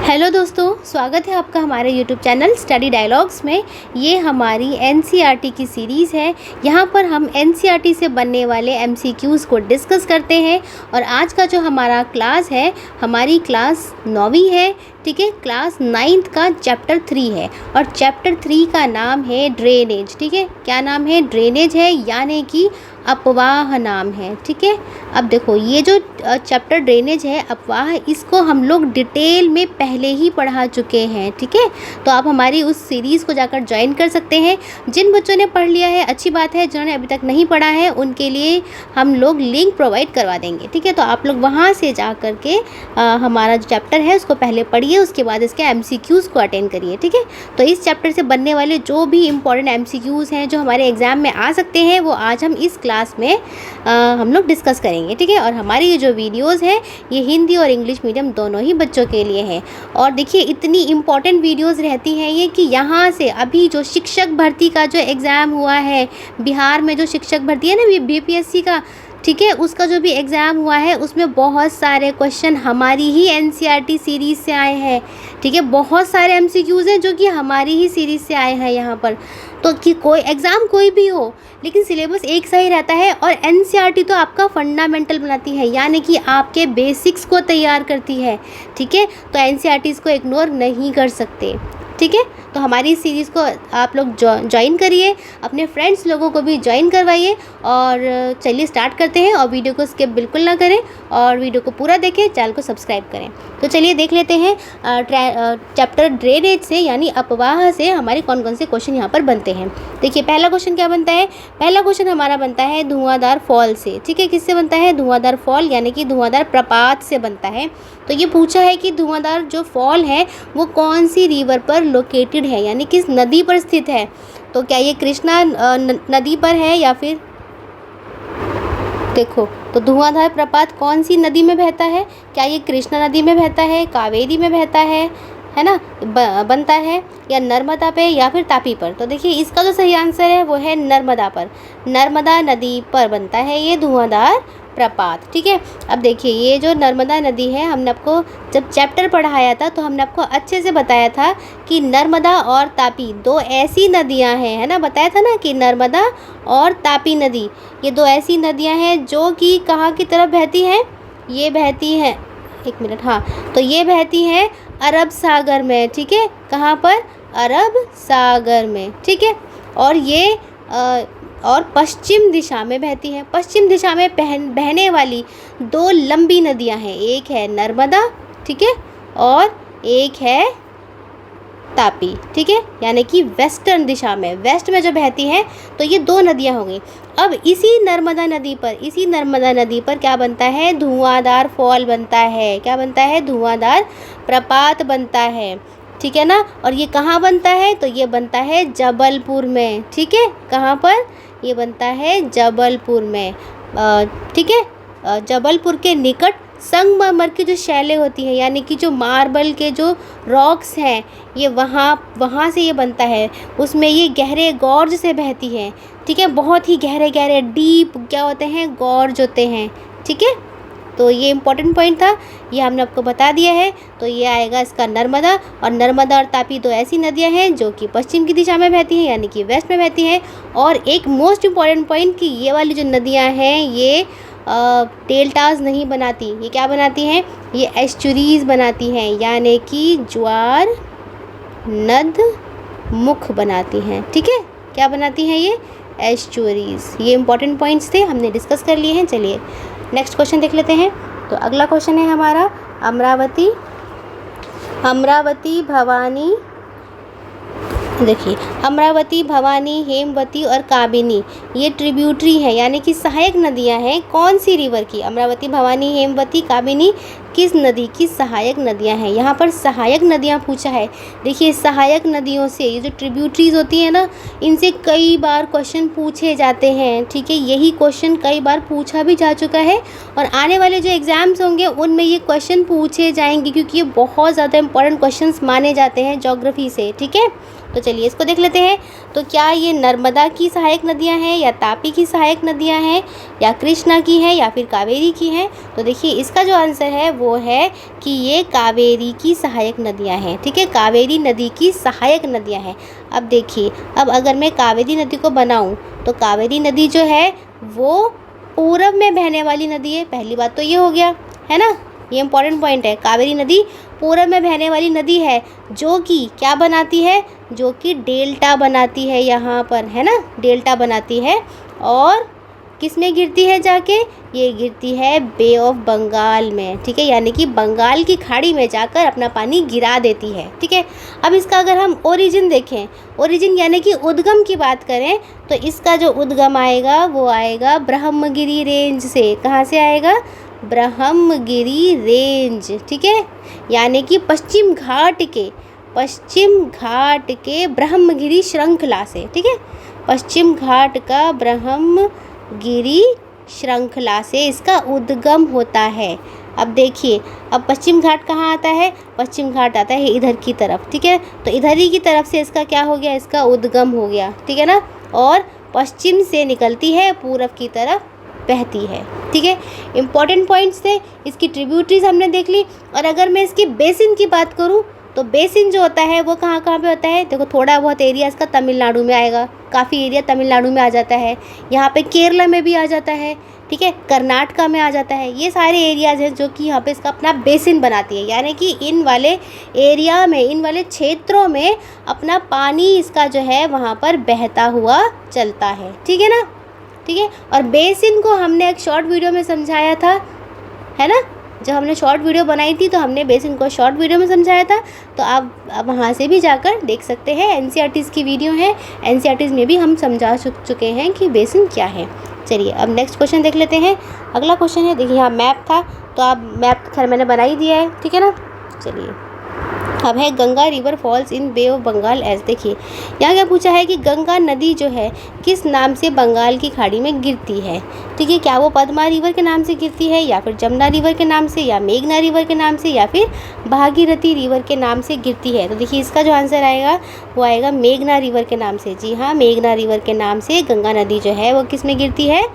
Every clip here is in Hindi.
हेलो दोस्तों, स्वागत है आपका हमारे यूट्यूब चैनल स्टडी डायलॉग्स में। ये हमारी एनसीईआरटी की सीरीज़ है। यहाँ पर हम एनसीईआरटी से बनने वाले एमसीक्यूज़ को डिस्कस करते हैं। और आज का जो हमारा क्लास है, हमारी क्लास 9वीं है, ठीक है। क्लास 9th का चैप्टर 3 है और चैप्टर 3 का नाम है ड्रेनेज, ठीक है। क्या नाम है? ड्रेनेज है, यानी कि अपवाह नाम है, ठीक है। अब देखो, ये जो चैप्टर ड्रेनेज है, अपवाह, इसको हम लोग डिटेल में पहले ही पढ़ा चुके हैं, ठीक है। तो आप हमारी उस सीरीज़ को जाकर ज्वाइन कर सकते हैं। जिन बच्चों ने पढ़ लिया है, अच्छी बात है। जिन्होंने अभी तक नहीं पढ़ा है, उनके लिए हम लोग लिंक प्रोवाइड करवा देंगे, ठीक है। तो आप लोग वहाँ से जा कर के हमारा जो चैप्टर है उसको पहले पढ़िए, उसके बाद इसके एमसीक्यूज़ को अटेंड करिए, ठीक है। तो इस चैप्टर से बनने वाले जो भी इम्पोर्टेंट एमसीक्यूज़ हैं जो हमारे एग्ज़ाम में आ सकते हैं, वो आज हम इस क्लास में हम लोग डिस्कस करेंगे, ठीक है। और हमारी ये जो वीडियोस हैं, ये हिंदी और इंग्लिश मीडियम दोनों ही बच्चों के लिए हैं। और देखिए, इतनी इम्पॉर्टेंट वीडियोस रहती हैं ये कि यहाँ से अभी जो शिक्षक भर्ती का जो एग्ज़ाम हुआ है, बिहार में जो शिक्षक भर्ती है ना, ये बीपीएससी का, ठीक है, उसका जो भी एग्ज़ाम हुआ है, उसमें बहुत सारे क्वेश्चन हमारी ही एनसीईआरटी सीरीज़ से आए हैं, ठीक है। बहुत सारे एमसीक्यूज़ हैं जो कि हमारी ही सीरीज़ से आए हैं यहाँ पर। तो कि कोई एग्ज़ाम कोई भी हो, लेकिन सिलेबस एक सा ही रहता है। और एनसीईआरटी तो आपका फंडामेंटल बनाती है, यानी कि आपके बेसिक्स को तैयार करती है, ठीक है। तो एनसीईआरटी इसको इग्नोर नहीं कर सकते, ठीक है। तो हमारी इस सीरीज़ को आप लोग ज्वाइन करिए, अपने फ्रेंड्स लोगों को भी ज्वाइन करवाइए। और चलिए स्टार्ट करते हैं। और वीडियो को स्किप बिल्कुल ना करें और वीडियो को पूरा देखें, चैनल को सब्सक्राइब करें। तो चलिए देख लेते हैं चैप्टर ड्रेनेज से, यानी अपवाह से हमारे कौन कौन से क्वेश्चन यहाँ पर बनते हैं। देखिए, पहला क्वेश्चन क्या बनता है? पहला क्वेश्चन हमारा बनता है धुआंधार फॉल से, ठीक है। किससे बनता है? धुआंधार फॉल, यानी कि धुआंधार प्रपात से बनता है। तो ये पूछा है कि धुआंधार जो फॉल है वो कौन सी रिवर पर लोकेटेड है, यानी किस नदी पर स्थित है। तो क्या ये कृष्णा नदी पर है, या फिर देखो, तो धुआंधार प्रपात कौन सी नदी में बहता है? क्या ये कृष्णा नदी में बहता है, कावेरी में बहता है ना, बनता है, या नर्मदा पे, या फिर तापी पर? तो देखिए, इसका जो सही आंसर है वो है नर्मदा पर। नर्मदा नदी पर बनता है ये धुआंधार प्रपात, ठीक है। अब देखिए, ये जो नर्मदा नदी है, हमने आपको जब चैप्टर पढ़ाया था तो हमने आपको अच्छे से बताया था कि नर्मदा और तापी दो ऐसी नदियां हैं, है ना। बताया था ना कि नर्मदा और तापी नदी, ये दो ऐसी नदियां हैं जो कि कहाँ की तरफ बहती हैं? ये बहती हैं, एक मिनट, हाँ, तो ये बहती हैं अरब सागर में, ठीक है। कहाँ पर? अरब सागर में, ठीक है। और ये और पश्चिम दिशा में बहती हैं। पश्चिम दिशा में बहने वाली दो लंबी नदियां हैं, एक है नर्मदा, ठीक है, और एक है तापी, ठीक है, यानी कि वेस्टर्न दिशा में, वेस्ट में जो बहती हैं। तो ये दो नदियां हो गई। अब इसी नर्मदा नदी पर क्या बनता है? धुआंधार फॉल बनता है। क्या बनता है? धुआंधार प्रपात बनता है, ठीक है ना। और ये कहाँ बनता है? तो ये बनता है जबलपुर में, ठीक है। कहाँ पर? ये बनता है जबलपुर में, ठीक है। जबलपुर के निकट संगमरमर की जो शैलें होती हैं, यानी कि जो मार्बल के जो रॉक्स हैं, ये वहाँ से ये बनता है। उसमें ये गहरे गॉर्ज से बहती है, ठीक है। बहुत ही गहरे गहरे डीप क्या होते हैं? गॉर्ज होते हैं, ठीक है। तो ये इम्पोर्टेंट पॉइंट था, ये हमने आपको बता दिया है। तो ये आएगा इसका नर्मदा। और नर्मदा और तापी दो ऐसी नदियां हैं जो कि पश्चिम की दिशा में बहती हैं, यानी कि वेस्ट में बहती हैं। और एक मोस्ट इम्पॉर्टेंट पॉइंट कि ये वाली जो नदियां हैं, ये डेल्टास नहीं बनाती। ये क्या बनाती हैं? ये एस्चुरीज बनाती हैं, यानी कि ज्वार नद मुख बनाती हैं, ठीक है। क्या बनाती हैं? ये एस्चुरीज। ये इंपॉर्टेंट पॉइंट्स थे, हमने डिस्कस कर लिए हैं। चलिए नेक्स्ट क्वेश्चन देख लेते हैं। तो अगला क्वेश्चन है हमारा अमरावती भवानी। देखिए, अमरावती, भवानी, हेमवती और काबिनी ये ट्रिब्यूटरी हैं, यानी कि सहायक नदियां हैं। कौन सी रिवर की? अमरावती, भवानी, हेमवती, काबिनी किस नदी की सहायक नदियां हैं? यहाँ पर सहायक नदियाँ पूछा है। देखिए, सहायक नदियों से, ये जो ट्रिब्यूटरीज होती हैं ना, इनसे कई बार क्वेश्चन पूछे जाते हैं, ठीक है। यही क्वेश्चन कई बार पूछा भी जा चुका है और आने वाले जो एग्ज़ाम्स होंगे उनमें ये क्वेश्चन पूछे जाएंगे, क्योंकि ये बहुत ज़्यादा इंपॉर्टेंट क्वेश्चन माने जाते हैं ज्योग्राफी से, ठीक है। तो चलिए इसको देख लेते हैं। तो क्या ये नर्मदा की सहायक नदियां हैं, या तापी की सहायक नदियां हैं, या कृष्णा की हैं, या फिर कावेरी की हैं? तो देखिए, इसका जो आंसर है वो वो है कि ये कावेरी की सहायक नदियाँ हैं। ठीक है, कावेरी नदी की सहायक नदियाँ हैं। अब देखिए, अब अगर मैं कावेरी नदी को बनाऊँ तो कावेरी नदी जो है वो पूरब में बहने वाली नदी है। पहली बात तो ये हो गया, है ना, ये इंपॉर्टेंट पॉइंट है। कावेरी नदी पूरब में बहने वाली नदी है जो कि क्या बनाती है, जो कि डेल्टा बनाती है यहाँ पर, है ना, डेल्टा बनाती है। और किस में गिरती है जाके, ये गिरती है बे ऑफ बंगाल में। ठीक है, यानी कि बंगाल की खाड़ी में जाकर अपना पानी गिरा देती है। ठीक है, अब इसका अगर हम ओरिजिन देखें, ओरिजिन यानी कि उद्गम की बात करें, तो इसका जो उद्गम आएगा वो आएगा ब्रह्मगिरी रेंज से। कहाँ से आएगा, ब्रह्मगिरी रेंज। ठीक है, यानी कि पश्चिम घाट के ब्रह्मगिरी श्रृंखला से। ठीक है, पश्चिम घाट का ब्रह्मगिरी श्रृंखला से इसका उद्गम होता है। अब देखिए, अब पश्चिम घाट कहाँ आता है, पश्चिम घाट आता है इधर की तरफ। ठीक है, तो इधर ही की तरफ से इसका क्या हो गया, इसका उद्गम हो गया। ठीक है ना, और पश्चिम से निकलती है, पूरब की तरफ बहती है। ठीक है, इंपॉर्टेंट पॉइंट्स थे। इसकी ट्रिब्यूटरीज हमने देख ली। और अगर मैं इसकी बेसिन की बात करूं तो बेसिन जो होता है वो कहाँ कहाँ पे होता है, देखो थोड़ा बहुत एरिया इसका तमिलनाडु में आएगा, काफ़ी एरिया तमिलनाडु में आ जाता है, यहाँ पे केरला में भी आ जाता है। ठीक है, कर्नाटका में आ जाता है। ये सारे एरियाज़ हैं जो कि यहाँ पे इसका अपना बेसिन बनाती है, यानी कि इन वाले एरिया में, इन वाले क्षेत्रों में अपना पानी इसका जो है वहाँ पर बहता हुआ चलता है। ठीक है ना, ठीक है। और बेसिन को हमने एक शॉर्ट वीडियो में समझाया था, है ना, जब हमने शॉर्ट वीडियो बनाई थी तो हमने बेसिन को शॉर्ट वीडियो में समझाया था। तो आप वहाँ से भी जाकर देख सकते हैं, एनसीईआरटीज़ की वीडियो है, एनसीईआरटीज़ में भी हम समझा चुके हैं कि बेसिन क्या है। चलिए अब नेक्स्ट क्वेश्चन देख लेते हैं। अगला क्वेश्चन है, देखिए यहाँ मैप था, तो आप मैप खैर मैंने बना ही दिया है। ठीक है ना, चलिए अब है Ganga river falls in bay of Bengal as. देखिए यहाँ क्या पूछा है कि गंगा नदी जो है किस नाम से बंगाल की खाड़ी में गिरती है। ठीक है, क्या वो पद्मा रिवर के नाम से गिरती है, या फिर जमुना रिवर के नाम से, या मेघना रिवर के नाम से, या फिर भागीरथी रिवर के नाम से गिरती है। तो देखिए इसका जो आंसर आएगा वो आएगा मेघना रिवर के नाम से। जी हाँ, मेघना रिवर के नाम से गंगा नदी जो है वो किस में गिरती है,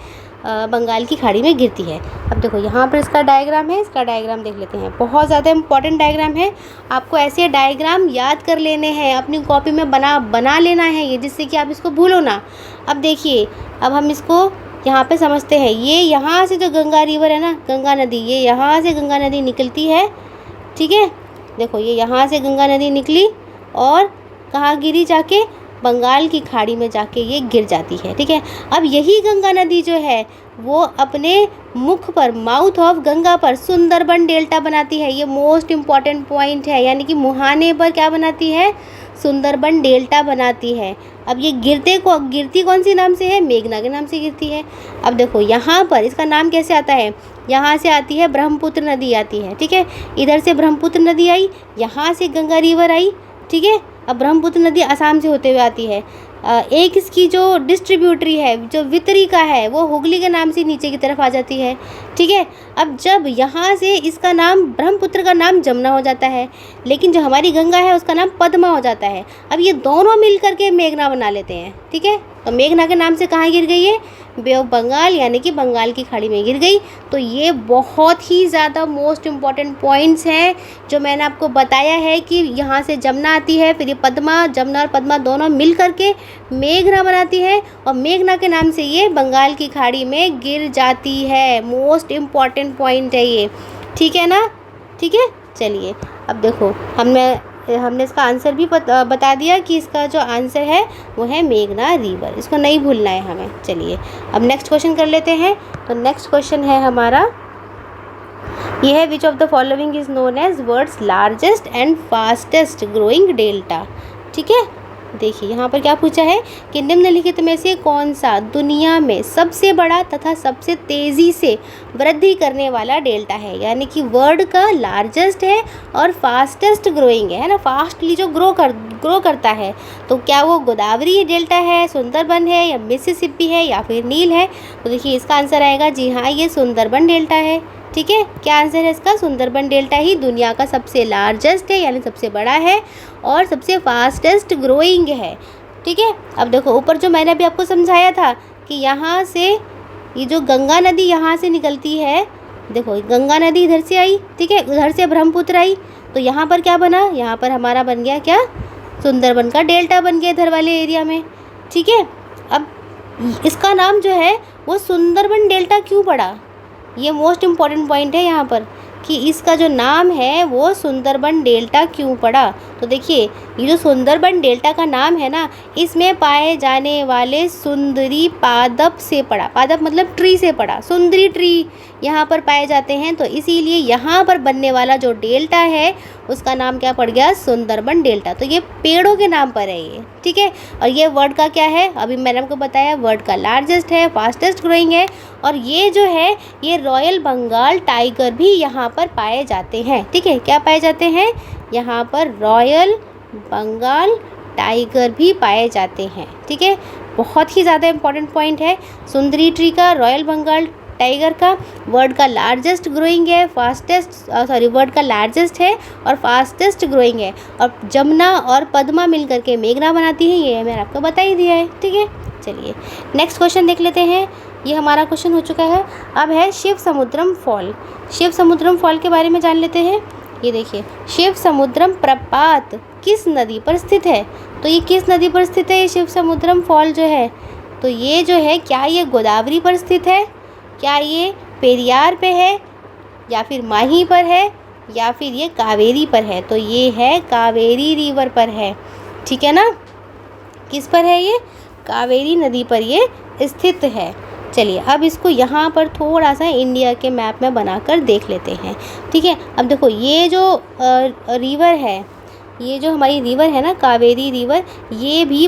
बंगाल की खाड़ी में गिरती है। अब देखो यहाँ पर इसका डायग्राम है, इसका डायग्राम देख लेते हैं। बहुत ज़्यादा इंपॉर्टेंट डायग्राम है, आपको ऐसे डायग्राम याद कर लेने हैं, अपनी कॉपी में बना लेना है ये, जिससे कि आप इसको भूलो ना। अब देखिए, अब हम इसको यहाँ पे समझते हैं। ये यहाँ से जो गंगा रिवर है ना, गंगा नदी, ये यहाँ से गंगा नदी निकलती है। ठीक है, देखो ये यहाँ से गंगा नदी निकली और कहाँ गिरी, जाके बंगाल की खाड़ी में जाके ये गिर जाती है। ठीक है, अब यही गंगा नदी जो है वो अपने मुख पर, माउथ ऑफ गंगा पर सुंदरबन डेल्टा बनाती है। ये मोस्ट इम्पॉर्टेंट पॉइंट है, यानी कि मुहाने पर क्या बनाती है, सुंदरबन डेल्टा बनाती है। अब ये गिरती कौन सी नाम से है, मेघना के नाम से गिरती है। अब देखो यहाँ पर इसका नाम कैसे आता है, यहाँ से आती है ब्रह्मपुत्र नदी आती है। ठीक है, इधर से ब्रह्मपुत्र नदी आई, यहाँ से गंगा रिवर आई। ठीक है, अब ब्रह्मपुत्र नदी असम से होते हुए आती है। एक इसकी जो डिस्ट्रीब्यूटरी है, जो वितरिका है, वो हुगली के नाम से नीचे की तरफ आ जाती है। ठीक है, अब जब यहाँ से इसका नाम, ब्रह्मपुत्र का नाम जमुना हो जाता है, लेकिन जो हमारी गंगा है उसका नाम पद्मा हो जाता है। अब ये दोनों मिल करके मेघना बना लेते हैं। ठीक है, तो मेघना के नाम से कहाँ गिर गई है, बे ऑफ बंगाल, यानी कि बंगाल की खाड़ी में गिर गई। तो ये बहुत ही ज़्यादा मोस्ट इम्पॉर्टेंट पॉइंट्स हैं जो मैंने आपको बताया है कि यहाँ से जमुना आती है, फिर ये पद्मा, जमुना और पद्मा दोनों मिल करके मेघना बनाती है, और मेघना के नाम से ये बंगाल की खाड़ी में गिर जाती है। मोस्ट इम्पॉर्टेंट पॉइंट है ये। ठीक है ना, ठीक है। चलिए अब देखो, हमने इसका आंसर भी बता दिया कि इसका जो आंसर है वो है मेघना रिवर, इसको नहीं भूलना है हमें। चलिए अब नेक्स्ट क्वेश्चन कर लेते हैं। तो नेक्स्ट क्वेश्चन है हमारा, ये है which of the following is known as world's largest and fastest growing delta. ठीक है, देखिए यहाँ पर क्या पूछा है कि निम्नलिखित में से कौन सा दुनिया में सबसे बड़ा तथा सबसे तेज़ी से वृद्धि करने वाला डेल्टा है, यानी कि वर्ल्ड का लार्जेस्ट है और फास्टेस्ट ग्रोइंग है ना, फास्टली जो ग्रो करता है। तो क्या वो गोदावरी डेल्टा है, सुंदरबन है, या मिसिसिपी है, या फिर नील है। तो देखिए इसका आंसर आएगा, जी हाँ, ये सुंदरबन डेल्टा है। ठीक है, क्या आंसर है इसका, सुंदरबन डेल्टा ही दुनिया का सबसे लार्जेस्ट है, यानी सबसे बड़ा है, और सबसे फास्टेस्ट ग्रोइंग है। ठीक है, अब देखो ऊपर जो मैंने अभी आपको समझाया था कि यहाँ से ये जो गंगा नदी यहाँ से निकलती है देखो गंगा नदी इधर से आई, ठीक है, उधर से ब्रह्मपुत्र आई, तो यहाँ पर क्या बना, यहाँ पर हमारा बन गया क्या, सुंदरबन का डेल्टा बन गया इधर वाले एरिया में, ठीक है। अब इसका नाम जो है वो सुंदरबन डेल्टा क्यों पड़ा, ये मोस्ट इम्पॉर्टेंट पॉइंट है यहाँ पर कि इसका जो नाम है वो सुंदरबन डेल्टा क्यों पड़ा। तो देखिए ये जो सुंदरबन डेल्टा का नाम है ना, इसमें पाए जाने वाले सुंदरी पादप से पड़ा, पादप मतलब ट्री से पड़ा, सुंदरी ट्री यहाँ पर पाए जाते हैं, तो इसीलिए यहाँ पर बनने वाला जो डेल्टा है उसका नाम क्या पड़ गया, सुंदरबन डेल्टा। तो ये पेड़ों के नाम पर है ये, ठीक है। और ये वर्ल्ड का क्या है, अभी मैंने आपको बताया वर्ल्ड का लार्जेस्ट है, फास्टेस्ट ग्रोइंग है, और ये जो है ये रॉयल बंगाल टाइगर भी यहाँ पर पाए जाते हैं, ठीक है। क्या पाए जाते हैं, यहाँ पर रॉयल बंगाल टाइगर भी पाए जाते हैं, ठीक है। बहुत ही ज़्यादा इम्पॉर्टेंट पॉइंट है सुंदरी ट्री का, रॉयल बंगाल टाइगर का, वर्ल्ड का लार्जेस्ट ग्रोइंग है, वर्ल्ड का लार्जेस्ट है और फास्टेस्ट ग्रोइंग है, और जमुना और पद्मा मिल करके मेघना बनाती है, ये मैंने आपको बता ही दिया है, ठीक है। चलिए नेक्स्ट क्वेश्चन देख लेते हैं, ये हमारा क्वेश्चन हो चुका है। अब है शिव समुद्रम फॉल, शिव समुद्रम फॉल के बारे में जान लेते हैं। ये देखिए शिव समुद्रम प्रपात किस नदी पर स्थित है, तो ये किस नदी पर स्थित है, ये शिव समुद्रम फॉल जो है, तो ये जो है क्या ये गोदावरी पर स्थित है, क्या ये पेरियार पे है, या फिर माही पर है, या फिर ये कावेरी पर है, तो ये है कावेरी रिवर पर है, ठीक है ना। किस पर है ये, कावेरी नदी पर ये स्थित है। चलिए अब इसको यहाँ पर थोड़ा सा इंडिया के मैप में बनाकर देख लेते हैं, ठीक है। अब देखो ये जो रिवर है, ये जो हमारी रिवर है ना कावेरी रिवर, ये भी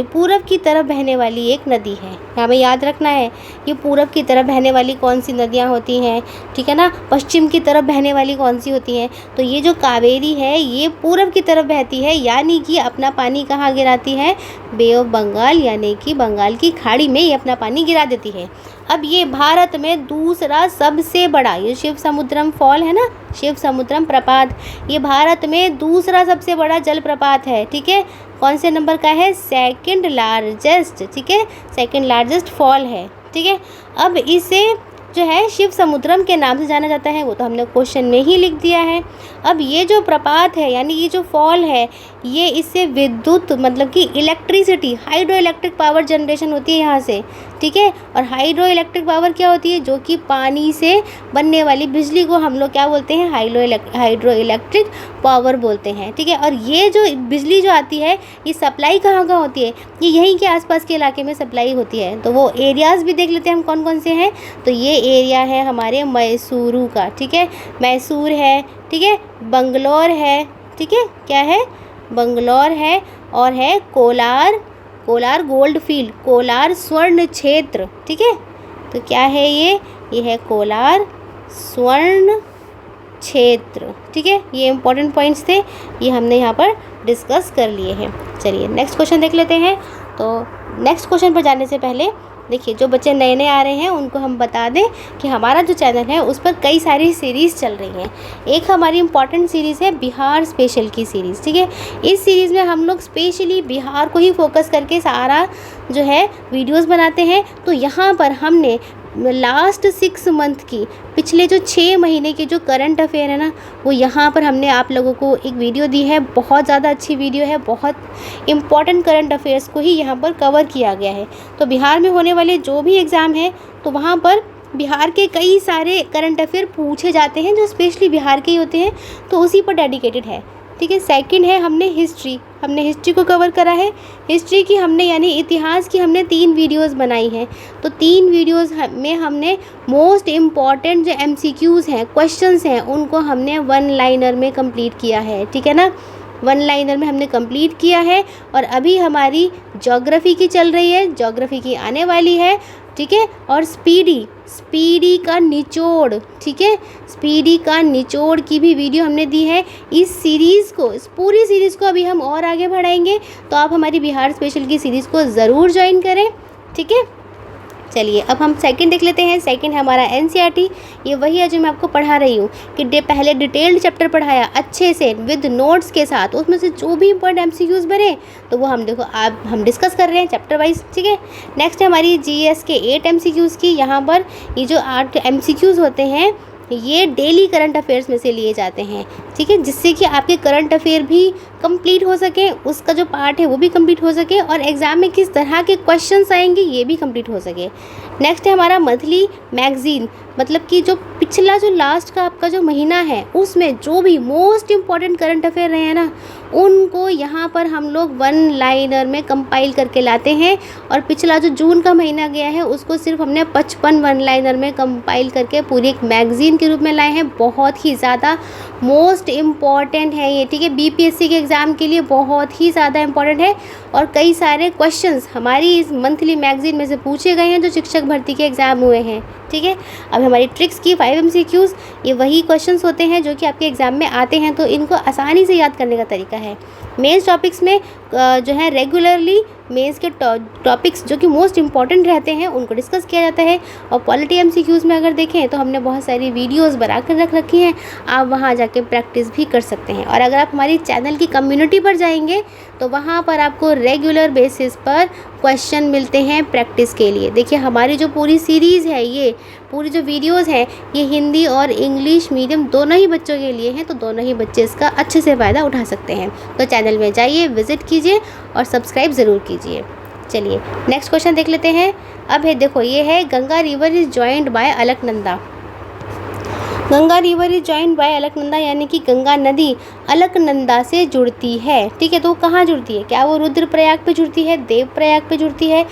पूरब की तरफ बहने वाली एक नदी है। हमें याद रखना है ये पूरब की तरफ बहने वाली कौन सी नदियाँ होती हैं, ठीक है ना, पश्चिम की तरफ बहने वाली कौन सी होती हैं। तो ये जो कावेरी है ये पूरब की तरफ बहती है, यानी कि अपना पानी कहाँ गिराती है, बे ऑफ बंगाल यानी कि बंगाल की खाड़ी में ये अपना पानी गिरा देती है। अब ये भारत में दूसरा सबसे बड़ा, ये शिव समुद्रम फॉल है ना, शिव समुद्रम प्रपात, ये भारत में दूसरा सबसे बड़ा जलप्रपात है, ठीक है। कौन से नंबर का है, सेकंड लार्जेस्ट, ठीक है, सेकंड लार्जेस्ट फॉल है, ठीक है। अब इसे जो है शिव समुद्रम के नाम से जाना जाता है, वो तो हमने क्वेश्चन में ही लिख दिया है। अब ये जो प्रपात है यानी ये जो फॉल है, ये इससे विद्युत मतलब कि electricity, hydro electric power generation होती है यहाँ से, ठीक है। और हाइड्रो इलेक्ट्रिक पावर क्या होती है, जो कि पानी से बनने वाली बिजली को हम लोग क्या बोलते हैं, हाइड्रो इलेक्ट्रिक पावर बोलते हैं, ठीक है। और ये जो बिजली जो आती है ये सप्लाई कहाँ होती है, ये यहीं के आसपास के इलाके में सप्लाई होती है। तो वो एरियाज़ भी देख लेते हैं हम कौन कौन से हैं। तो ये एरिया है हमारे मैसूरू का, ठीक है, मैसूर है, ठीक है, बंगलौर है, ठीक है, क्या है, बंगलौर है, और है कोलार, कोलार गोल्ड फील्ड, कोलार स्वर्ण क्षेत्र, ठीक है। तो क्या है ये है कोलार स्वर्ण क्षेत्र, ठीक है। ये इंपॉर्टेंट पॉइंट्स थे, ये हमने यहाँ पर डिस्कस कर लिए हैं। चलिए नेक्स्ट क्वेश्चन देख लेते हैं। तो नेक्स्ट क्वेश्चन पर जाने से पहले देखिए जो बच्चे नए नए आ रहे हैं उनको हम बता दें कि हमारा जो चैनल है उस पर कई सारी सीरीज़ चल रही हैं। एक हमारी इम्पॉर्टेंट सीरीज़ है बिहार स्पेशल की सीरीज़, ठीक है। इस सीरीज़ में हम लोग स्पेशली बिहार को ही फोकस करके सारा जो है वीडियोस बनाते हैं। तो यहाँ पर हमने लास्ट 6 मंथ की, पिछले जो 6 महीने के जो करंट अफेयर है ना, वो यहाँ पर हमने आप लोगों को एक वीडियो दी है। बहुत ज़्यादा अच्छी वीडियो है, बहुत इम्पॉर्टेंट करंट अफेयर्स को ही यहाँ पर कवर किया गया है। तो बिहार में होने वाले जो भी एग्ज़ाम है तो वहाँ पर बिहार के कई सारे करंट अफेयर पूछे जाते हैं जो स्पेशली बिहार के ही होते हैं, तो उसी पर डेडिकेटेड है, ठीक है। सेकंड है हमने हिस्ट्री को कवर करा है। हिस्ट्री की हमने यानी इतिहास की हमने 3 वीडियोस बनाई हैं। तो 3 वीडियोस में हमने मोस्ट इम्पॉर्टेंट जो MCQs हैं, क्वेश्चंस हैं, उनको हमने 1 लाइनर में कंप्लीट किया है, ठीक है ना, 1 लाइनर में हमने कंप्लीट किया है। और अभी हमारी ज्योग्राफी की चल रही है, ज्योग्राफी की आने वाली है, ठीक है। और स्पीडी का निचोड़, ठीक है, स्पीडी का निचोड़ की भी वीडियो हमने दी है। इस पूरी सीरीज़ को अभी हम और आगे बढ़ाएंगे, तो आप हमारी बिहार स्पेशल की सीरीज़ को ज़रूर ज्वाइन करें, ठीक है। चलिए अब हम सेकंड देख लेते हैं। सेकंड है हमारा एनसीईआरटी। ये वही है जो मैं आपको पढ़ा रही हूँ कि पहले डिटेल्ड चैप्टर पढ़ाया अच्छे से विद नोट्स के साथ, उसमें से जो भी इंपॉर्टेंट एमसीक्यूज़ बने तो वो हम देखो आप हम डिस्कस कर रहे हैं चैप्टर वाइज, ठीक है। नेक्स्ट है हमारी जीएस के 8 एमसीक्यूज़ की। यहाँ पर ये जो 8 एमसीक्यूज़ होते हैं ये डेली करंट अफेयर्स में से लिए जाते हैं, ठीक है, जिससे कि आपके करंट अफेयर भी कंप्लीट हो सके, उसका जो पार्ट है वो भी कंप्लीट हो सके और एग्ज़ाम में किस तरह के क्वेश्चंस आएंगे ये भी कंप्लीट हो सके। नेक्स्ट है हमारा मंथली मैगज़ीन, मतलब कि जो पिछला जो लास्ट का आपका जो महीना है उसमें जो भी मोस्ट इम्पॉर्टेंट करंट अफेयर रहे हैं ना उनको यहाँ पर हम लोग 1 लाइनर में कंपाइल करके लाते हैं। और पिछला जो जून का महीना गया है उसको सिर्फ हमने 55 1 लाइनर में कंपाइल करके पूरी एक मैगज़ीन के रूप में लाए हैं। बहुत ही ज़्यादा मोस्ट इम्पॉर्टेंट है ये, ठीक है, बीपीएससी के एग्ज़ाम के लिए बहुत ही ज़्यादा इम्पॉर्टेंट है। और कई सारे क्वेश्चंस हमारी इस मंथली मैगज़ीन में से पूछे गए हैं जो शिक्षक भर्ती के एग्ज़ाम हुए हैं, ठीक है। अब हमारी ट्रिक्स की 5 एमसीक्यूज़, ये वही क्वेश्चंस होते हैं जो कि आपके एग्ज़ाम में आते हैं, तो इनको आसानी से याद करने का तरीका है। मेंस टॉपिक्स में जो है रेगुलरली मेंस के टॉपिक्स जो कि मोस्ट इम्पॉर्टेंट रहते हैं उनको डिस्कस किया जाता है। और पॉलिटी एमसीक्यूज़ में अगर देखें तो हमने बहुत सारी वीडियोस बना कर रख रखी हैं, आप वहां जाके प्रैक्टिस भी कर सकते हैं। और अगर आप हमारी चैनल की कम्युनिटी पर जाएंगे तो वहाँ पर आपको रेगुलर बेसिस पर क्वेश्चन मिलते हैं प्रैक्टिस के लिए। देखिए हमारी जो पूरी सीरीज़ है, ये पूरी जो वीडियोस हैं ये हिंदी और इंग्लिश मीडियम दोनों ही बच्चों के लिए हैं, तो दोनों ही बच्चे इसका अच्छे से फ़ायदा उठा सकते हैं। तो चैनल में जाइए, विज़िट कीजिए और सब्सक्राइब ज़रूर कीजिए। चलिए नेक्स्ट क्वेश्चन देख लेते हैं। अब है देखो, ये है Ganga river is joined by Alaknanda. Ganga river is joined by Alaknanda, यानी कि गंगा नदी अलकनंदा से जुड़ती है, ठीक है। तो वो कहाँ जुड़ती है? क्या वो रुद्रप्रयाग पे जुड़ती है, देवप्रयाग पे जुड़ती है,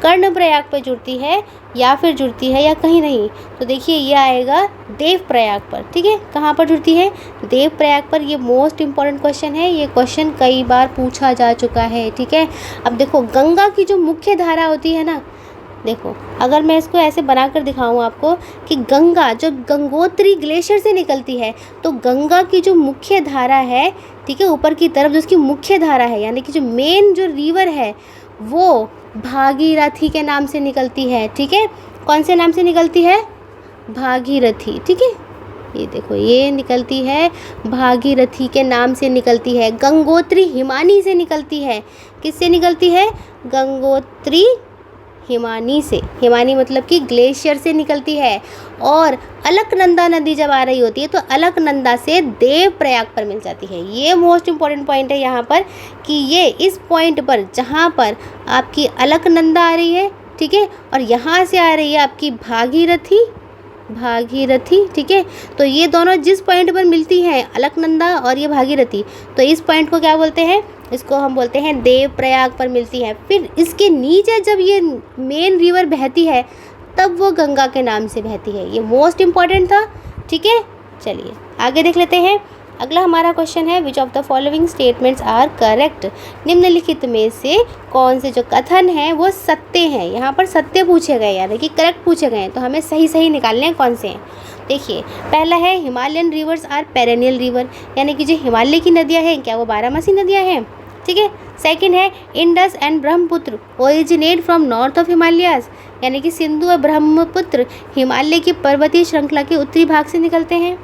कर्णप्रयाग पे जुड़ती है, या फिर जुड़ती है या कहीं नहीं? तो देखिए ये आएगा देवप्रयाग पर, ठीक है। कहाँ पर जुड़ती है? देवप्रयाग पर। ये मोस्ट इम्पॉर्टेंट क्वेश्चन है, ये क्वेश्चन कई बार पूछा जा चुका है, ठीक है। अब देखो गंगा की जो मुख्य धारा होती है ना, देखो अगर मैं इसको ऐसे बनाकर दिखाऊं आपको कि गंगा जब गंगोत्री ग्लेशियर से निकलती है तो गंगा की जो मुख्य धारा है, ठीक है, ऊपर की तरफ जो उसकी मुख्य धारा है यानी कि जो मेन जो रिवर है वो भागीरथी के नाम से निकलती है, ठीक है। कौन से नाम से निकलती है? भागीरथी, ठीक है। ये देखो ये निकलती है भागीरथी के नाम से निकलती है। गंगोत्री हिमानी से निकलती है। किससे निकलती है? गंगोत्री हिमानी से। हिमानी मतलब कि ग्लेशियर से निकलती है। और अलकनंदा नदी जब आ रही होती है तो अलकनंदा से देवप्रयाग पर मिल जाती है। ये मोस्ट इम्पॉर्टेंट पॉइंट है यहाँ पर कि ये इस पॉइंट पर जहाँ पर आपकी अलकनंदा आ रही है, ठीक है, और यहाँ से आ रही है आपकी भागीरथी, ठीक है, तो ये दोनों जिस पॉइंट पर मिलती हैं अलकनंदा और ये भागीरथी, तो इस पॉइंट को क्या बोलते हैं? इसको हम बोलते हैं देवप्रयाग पर मिलती है। फिर इसके नीचे जब ये मेन रिवर बहती है तब वो गंगा के नाम से बहती है। ये मोस्ट इम्पॉर्टेंट था, ठीक है। चलिए आगे देख लेते हैं। अगला हमारा क्वेश्चन है which of the following statements are correct. निम्नलिखित में से कौन से जो कथन हैं वो सत्य हैं। यहाँ पर सत्य पूछे गए यानी कि करेक्ट पूछे गए हैं, तो हमें सही सही निकालने हैं कौन से हैं। देखिए पहला है Himalayan rivers are perennial river, यानी कि जो हिमालय की नदियाँ हैं क्या वो 12मासी नदियाँ हैं, ठीक है। सेकंड है Indus and Brahmaputra originate from north of Himalayas, यानी कि सिंधु और ब्रह्मपुत्र हिमालय की पर्वतीय श्रृंखला के उत्तरी भाग से निकलते हैं,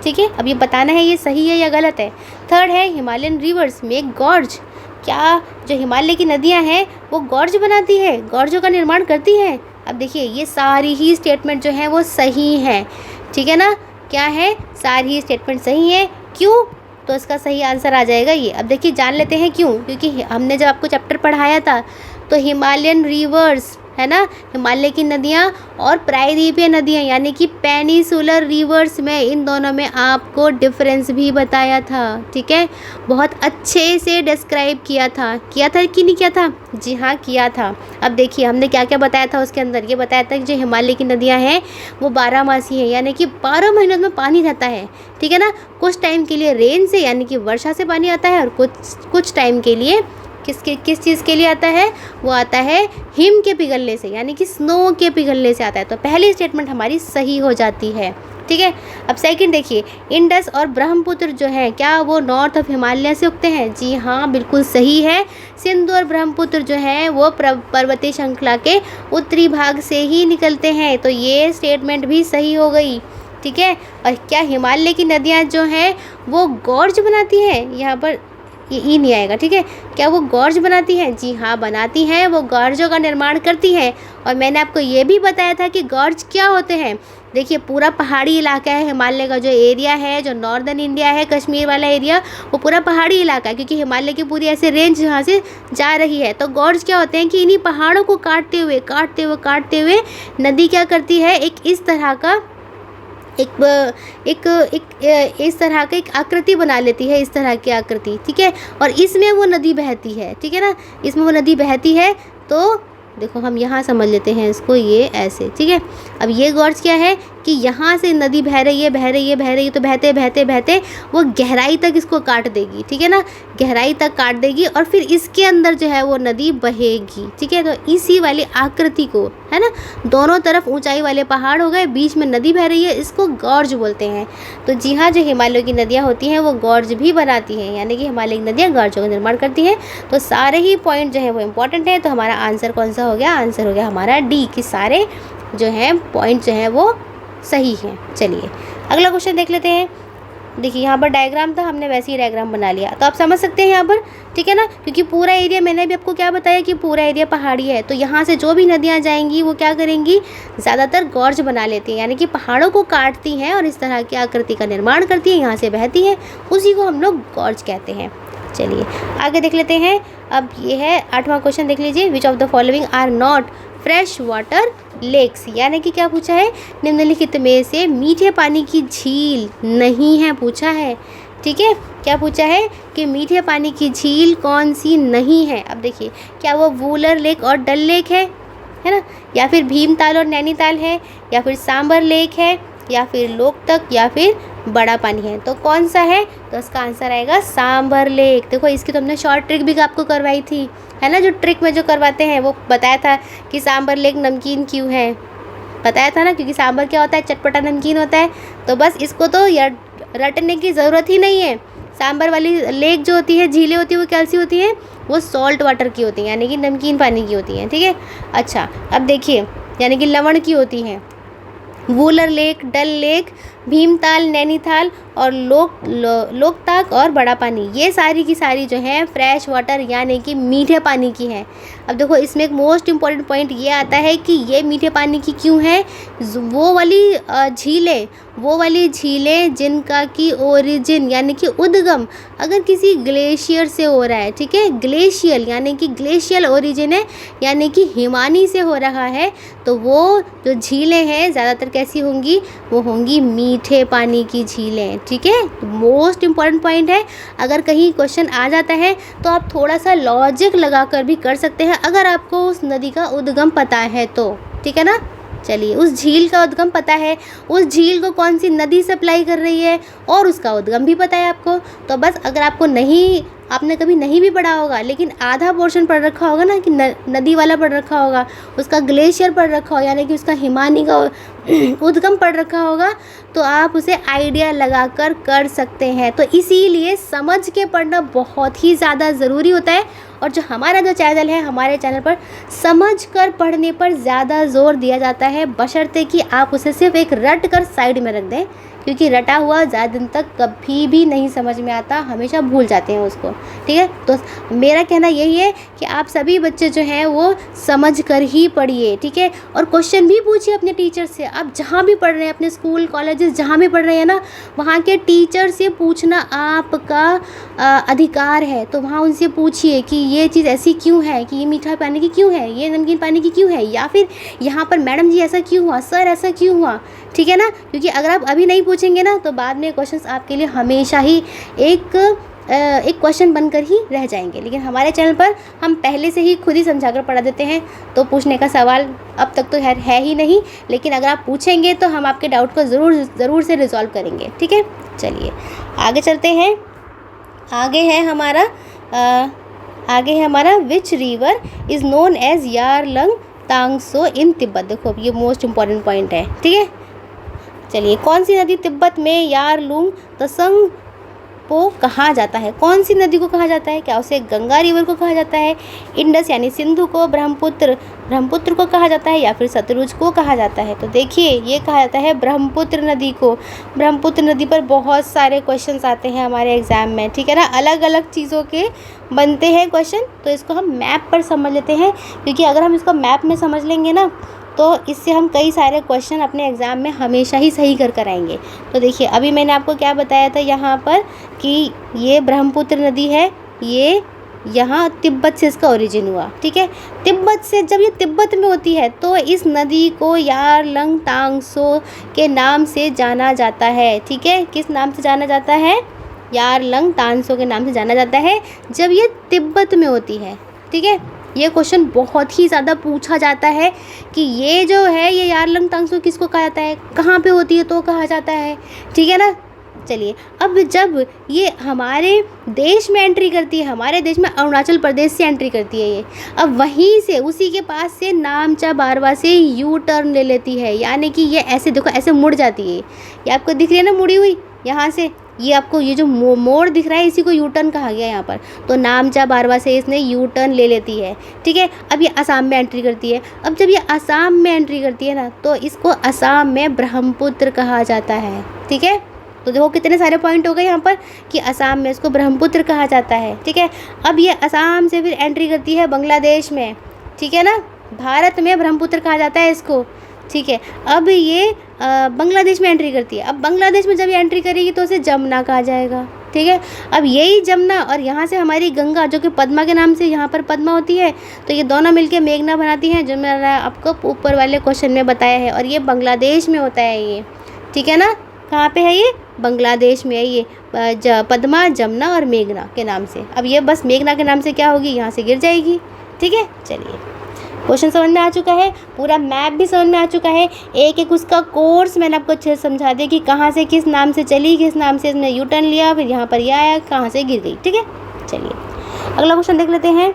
ठीक है। अब ये बताना है ये सही है या गलत है। थर्ड है हिमालयन रिवर्स मेक गॉर्ज, क्या जो हिमालय की नदियां हैं वो गॉर्ज बनाती है, गॉर्जों का निर्माण करती हैं? अब देखिए ये सारी ही स्टेटमेंट जो है वो सही है, ठीक है ना। क्या है? सारी ही स्टेटमेंट सही है। क्यों? तो इसका सही आंसर आ जाएगा ये। अब देखिए जान लेते हैं क्यों। क्योंकि हमने जब आपको चैप्टर पढ़ाया था तो हिमालयन रिवर्स है ना, हिमालय की नदियाँ और प्रायद्वीपीय नदियाँ यानी कि पेनिसुलर रिवर्स में, इन दोनों में आपको डिफरेंस भी बताया था, ठीक है। बहुत अच्छे से डिस्क्राइब किया था कि नहीं किया था? जी हाँ किया था। अब देखिए हमने क्या क्या बताया था उसके अंदर। ये बताया था कि जो हिमालय की नदियाँ हैं वो 12मासी हैं, यानी कि 12 महीनों में पानी रहता है, ठीक है ना। कुछ टाइम के लिए रेन से यानी कि वर्षा से पानी आता है और कुछ टाइम के लिए किस चीज़ के लिए आता है? वो आता है हिम के पिघलने से, यानी कि स्नो के पिघलने से आता है। तो पहली स्टेटमेंट हमारी सही हो जाती है, ठीक है। अब सेकंड देखिए, इंडस और ब्रह्मपुत्र जो है क्या वो नॉर्थ ऑफ हिमालय से उगते हैं? जी हाँ, बिल्कुल सही है। सिंधु और ब्रह्मपुत्र जो है वो पर्वतीय श्रृंखला के उत्तरी भाग से ही निकलते हैं, तो ये स्टेटमेंट भी सही हो गई, ठीक है। और क्या हिमालय की नदियाँ जो हैं वो गॉर्ज बनाती हैं? यहाँ पर ये ई नहीं आएगा, ठीक है। क्या वो गॉर्ज बनाती हैं? जी हाँ, बनाती हैं, वो गॉर्जों का निर्माण करती हैं। और मैंने आपको ये भी बताया था कि गॉर्ज क्या होते हैं। देखिए, पूरा पहाड़ी इलाका है, हिमालय का जो एरिया है, जो नॉर्दर्न इंडिया है, कश्मीर वाला एरिया, वो पूरा पहाड़ी इलाका है, क्योंकि हिमालय की पूरी ऐसे रेंज यहाँ से जा रही है। तो गॉर्ज क्या होते हैं कि इन्हीं पहाड़ों को काटते हुए नदी क्या करती है, एक इस तरह का इस तरह का एक आकृति बना लेती है, इस तरह की आकृति, ठीक है। और इसमें वो नदी बहती है, ठीक है ना, इसमें वो नदी बहती है। तो देखो हम यहाँ समझ लेते हैं इसको, ये ऐसे, ठीक है। अब ये गॉर्ज क्या है कि यहाँ से नदी बह रही है, तो बहते वो गहराई तक इसको काट देगी, ठीक है ना, गहराई तक काट देगी और फिर इसके अंदर जो है वो नदी बहेगी, ठीक है। तो इसी वाली आकृति को, है ना, दोनों तरफ ऊंचाई वाले पहाड़ हो गए, बीच में नदी बह रही है, इसको गॉर्ज बोलते हैं। तो जी हाँ, जो हिमालय की नदियाँ होती हैं वो गॉर्ज भी बनाती हैं, यानी कि हिमालय की नदियाँ गॉर्जों का निर्माण करती हैं। तो सारे ही पॉइंट जो है वो इंपॉर्टेंट है। तो हमारा आंसर कौन सा हो गया? आंसर हो गया हमारा डी, कि सारे जो हैं पॉइंट जो हैं वो सही है। चलिए अगला क्वेश्चन देख लेते हैं। देखिए यहाँ पर डायग्राम था, हमने वैसे ही डायग्राम बना लिया, तो आप समझ सकते हैं यहाँ पर, ठीक है ना, क्योंकि पूरा एरिया, मैंने भी आपको क्या बताया कि पूरा एरिया पहाड़ी है। तो यहाँ से जो भी नदियाँ जाएंगी वो क्या करेंगी, ज़्यादातर गॉर्ज बना लेती हैं, यानी कि पहाड़ों को काटती हैं और इस तरह की आकृति का निर्माण करती हैं, यहाँ से बहती हैं, उसी को हम लोग गॉर्ज कहते हैं। चलिए आगे देख लेते हैं। अब ये है 8वां क्वेश्चन, देख लीजिए। Which of the following are not fresh water lakes, यानी कि क्या पूछा है, निम्नलिखित में से मीठे पानी की झील नहीं है, पूछा है, ठीक है। क्या पूछा है कि मीठे पानी की झील कौन सी नहीं है। अब देखिए, क्या वो वूलर लेक और डल लेक है ना, या फिर भीमताल और नैनीताल है, या फिर सांबर लेक है, या फिर लोकतक, या फिर बड़ा पानी है। तो कौन सा है? तो इसका आंसर आएगा सांबर लेक। देखो इसकी तो हमने शॉर्ट ट्रिक भी आपको करवाई थी, है ना, जो ट्रिक में जो करवाते हैं वो बताया था कि सांबर लेक नमकीन क्यों है, बताया था ना, क्योंकि सांबर क्या होता है, चटपटा नमकीन होता है। तो बस इसको तो यार रटने की ज़रूरत ही नहीं है। सांबर वाली लेक जो होती है, झीलें होती है, वो कैसी होती हैं, वो सॉल्ट वाटर की होती हैं, यानी कि नमकीन पानी की होती हैं, ठीक है। अच्छा अब देखिए, यानी कि लवण की होती हैं। वूलर लेक, डल लेक, भीमताल, नैनीताल और लोकताक और बड़ा पानी, ये सारी की सारी जो है फ्रेश वाटर यानी कि मीठे पानी की है। अब देखो इसमें एक मोस्ट इम्पॉर्टेंट पॉइंट ये आता है कि ये मीठे पानी की क्यों है। वो वाली झीलें जिनका की ओरिजिन यानी कि उद्गम अगर किसी ग्लेशियर से हो रहा है, ठीक है, ग्लेशियल यानी कि ग्लेशियल ओरिजिन है, यानी कि हिमानी से हो रहा है, तो वो जो झीलें हैं ज़्यादातर कैसी होंगी, वो होंगी मीठे पानी की झीलें, ठीक है। मोस्ट इम्पॉर्टेंट पॉइंट है, अगर कहीं क्वेश्चन आ जाता है तो आप थोड़ा सा लॉजिक लगाकर भी कर सकते हैं, अगर आपको उस नदी का उद्गम पता है तो, ठीक है ना। चलिए, उस झील का उद्गम पता है, उस झील को कौन सी नदी सप्लाई कर रही है और उसका उद्गम भी पता है आपको, तो बस अगर आपको आपने कभी नहीं भी पढ़ा होगा लेकिन आधा पोर्शन पढ़ रखा होगा ना, कि नदी वाला पढ़ रखा होगा, उसका ग्लेशियर पढ़ रखा होगा, यानी कि उसका हिमानी का उद्गम पढ़ रखा होगा, तो आप उसे आइडिया लगाकर कर सकते हैं। तो इसीलिए समझ के पढ़ना बहुत ही ज़्यादा ज़रूरी होता है। और जो हमारा जो चैनल है, हमारे चैनल पर समझ कर पढ़ने पर ज़्यादा जोर दिया जाता है, बशर्ते कि आप उसे सिर्फ एक रट कर साइड में रख दें, क्योंकि रटा हुआ ज़्यादा दिन तक कभी भी नहीं समझ में आता, हमेशा भूल जाते हैं उसको, ठीक है। तो मेरा कहना यही है कि आप सभी बच्चे जो हैं वो समझ कर ही पढ़िए, ठीक है। और क्वेश्चन भी पूछिए अपने टीचर से, आप जहाँ भी पढ़ रहे हैं, अपने स्कूल कॉलेजेस जहाँ भी पढ़ रहे हैं ना, वहाँ के टीचर से पूछना आपका अधिकार है। तो वहाँ उनसे पूछिए कि ये चीज़ ऐसी क्यों है, कि ये मीठा पानी की क्यों है, ये नमकीन पानी की क्यों है, या फिर यहाँ पर मैडम जी ऐसा क्यों हुआ, सर ऐसा क्यों हुआ, ठीक है ना। क्योंकि अगर आप अभी नहीं पूछेंगे ना तो बाद में क्वेश्चंस आपके लिए हमेशा ही एक क्वेश्चन बनकर ही रह जाएंगे। लेकिन हमारे चैनल पर हम पहले से ही खुद ही समझाकर पढ़ा देते हैं, तो पूछने का सवाल अब तक तो है ही नहीं, लेकिन अगर आप पूछेंगे तो हम आपके डाउट को ज़रूर से रिजॉल्व करेंगे, ठीक है। चलिए आगे चलते हैं। आगे है हमारा which river is known as Yarlung Tsangpo in Tibet. देखो अब ये मोस्ट इम्पॉर्टेंट पॉइंट है, ठीक है। चलिए, कौन सी नदी तिब्बत में यारलुंग त्संग को कहा जाता है? कौन सी नदी को कहा जाता है? क्या उसे गंगा रिवर को कहा जाता है, इंडस यानी सिंधु को, ब्रह्मपुत्र को कहा जाता है, या फिर सतलुज को कहा जाता है? तो देखिए, ये कहा जाता है ब्रह्मपुत्र नदी को। ब्रह्मपुत्र नदी पर बहुत सारे क्वेश्चंस आते हैं हमारे एग्ज़ाम में, ठीक है ना, अलग अलग चीज़ों के बनते हैं क्वेश्चन। तो इसको हम मैप पर समझ लेते हैं, क्योंकि अगर हम इसको मैप में समझ लेंगे ना, तो इससे हम कई सारे क्वेश्चन अपने एग्ज़ाम में हमेशा ही सही कर आएंगे। तो देखिए, अभी मैंने आपको क्या बताया था यहाँ पर कि ये ब्रह्मपुत्र नदी है, ये यहाँ तिब्बत से इसका ओरिजिन हुआ, ठीक है। तिब्बत से, जब ये तिब्बत में होती है तो इस नदी को यारलंग तांगसो के नाम से जाना जाता है, ठीक है। किस नाम से जाना जाता है? यारलंग तांगसो के नाम से जाना जाता है, जब ये तिब्बत में होती है, ठीक है। ये क्वेश्चन बहुत ही ज़्यादा पूछा जाता है कि ये जो है, ये यारलंग तांगसो किसको कहा जाता है, कहाँ पे होती है तो कहा जाता है, ठीक है ना। चलिए, अब जब ये हमारे देश में एंट्री करती है, हमारे देश में अरुणाचल प्रदेश से एंट्री करती है ये, अब वहीं से, उसी के पास से नामचा बारवा से यू टर्न ले लेती है, यानी कि ये ऐसे देखो, ऐसे मुड़ जाती है। ये आपको दिख रही है ना मुड़ी हुई, यहाँ से ये आपको ये जो मोड़ दिख रहा है, इसी को यू टर्न कहा गया यहाँ पर। तो नामचा बारवा से इसने यू टर्न ले लेती है, ठीक है। अब ये असम में एंट्री करती है। अब जब ये असम में एंट्री करती है ना, तो इसको असम में ब्रह्मपुत्र कहा जाता है, ठीक है। तो देखो कितने सारे पॉइंट हो गए यहाँ पर कि असम में इसको ब्रह्मपुत्र कहा जाता है, ठीक है। अब ये असम से फिर एंट्री करती है बांग्लादेश में, ठीक है ना। भारत में ब्रह्मपुत्र कहा जाता है इसको, ठीक है। अब ये बांग्लादेश में एंट्री करती है। अब बांग्लादेश में जब ये एंट्री करेगी तो उसे जमुना कहा जाएगा, ठीक है। अब यही जमुना और यहाँ से हमारी गंगा, जो कि पद्मा के नाम से यहाँ पर पद्मा होती है, तो ये दोनों मिलके मेघना बनाती हैं, जो मैंने आपको ऊपर वाले क्वेश्चन में बताया है। और ये बांग्लादेश में होता है ये, ठीक है ना। कहाँ पे है ये? बांग्लादेश में है ये, पद्मा, जमुना और मेघना के नाम से। अब ये बस मेघना के नाम से क्या होगी, यहाँ से गिर जाएगी, ठीक है। चलिए, क्वेश्चन समझ में आ चुका है, पूरा मैप भी समझ में आ चुका है, एक एक उसका कोर्स मैंने आपको अच्छे से समझा दिया कि कहाँ से किस नाम से चली, किस नाम से इसने यू टर्न लिया, फिर यहाँ पर ये आया, कहाँ से गिर गई, ठीक है। चलिए, अगला क्वेश्चन देख लेते हैं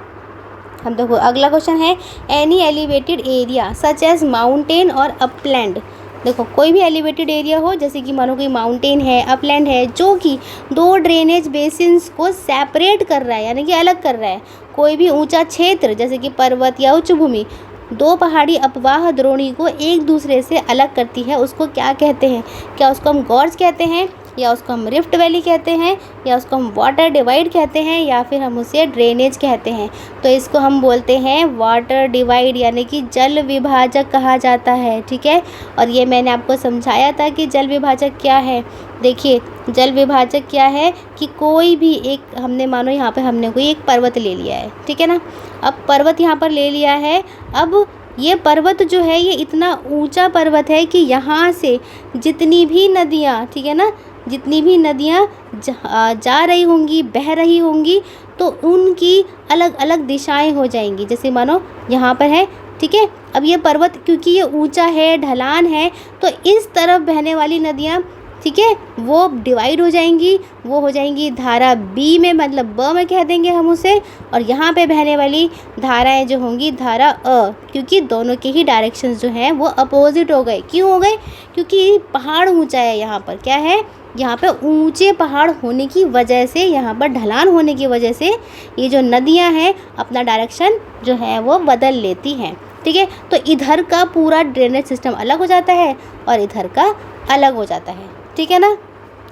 हम। देखो, अगला क्वेश्चन है, any elevated area such as mountain और अपलैंड। देखो, कोई भी एलिवेटेड एरिया हो, जैसे कि मानो कोई माउंटेन है, अपलैंड है, जो कि दो ड्रेनेज बेसिन्स को सेपरेट कर रहा है, यानी कि अलग कर रहा है। कोई भी ऊंचा क्षेत्र, जैसे कि पर्वत या उच्च भूमि, दो पहाड़ी अपवाह द्रोणी को एक दूसरे से अलग करती है, उसको क्या कहते हैं? क्या उसको हम गॉर्ज कहते हैं, या उसको हम रिफ्ट वैली कहते हैं, या उसको हम वाटर डिवाइड कहते हैं, या फिर हम उसे ड्रेनेज कहते हैं? तो इसको हम बोलते हैं वाटर डिवाइड, यानी कि जल विभाजक कहा जाता है, ठीक है। और ये मैंने आपको समझाया था कि जल विभाजक क्या है। देखिए, जल विभाजक क्या है कि कोई भी एक, हमने मानो यहाँ पे हमने कोई एक पर्वत ले लिया है, ठीक है ना। अब पर्वत यहाँ पर ले लिया है, अब ये पर्वत जो है, ये इतना ऊंचा पर्वत है कि यहाँ से जितनी भी नदियाँ, ठीक है ना, जितनी भी नदियाँ जा रही होंगी, बह रही होंगी, तो उनकी अलग अलग दिशाएं हो जाएंगी। जैसे मानो यहाँ पर है, ठीक है। अब ये पर्वत क्योंकि ये ऊंचा है, ढलान है, तो इस तरफ बहने वाली नदियाँ, ठीक है, वो डिवाइड हो जाएंगी, वो हो जाएंगी धारा बी में, मतलब ब में कह देंगे हम उसे। और यहाँ पे बहने वाली धाराएं जो होंगी धारा अ, क्योंकि दोनों के ही डायरेक्शंस जो हैं वो अपोजिट हो गए। क्यों हो गए? क्योंकि पहाड़ ऊंचा है, यहाँ पर क्या है, यहाँ पे ऊंचे पहाड़ होने की वजह से, यहाँ पर ढलान होने की वजह से ये जो नदियाँ हैं अपना डायरेक्शन जो है वो बदल लेती हैं, ठीक है। तो इधर का पूरा ड्रेनेज सिस्टम अलग हो जाता है और इधर का अलग हो जाता है, ठीक है ना।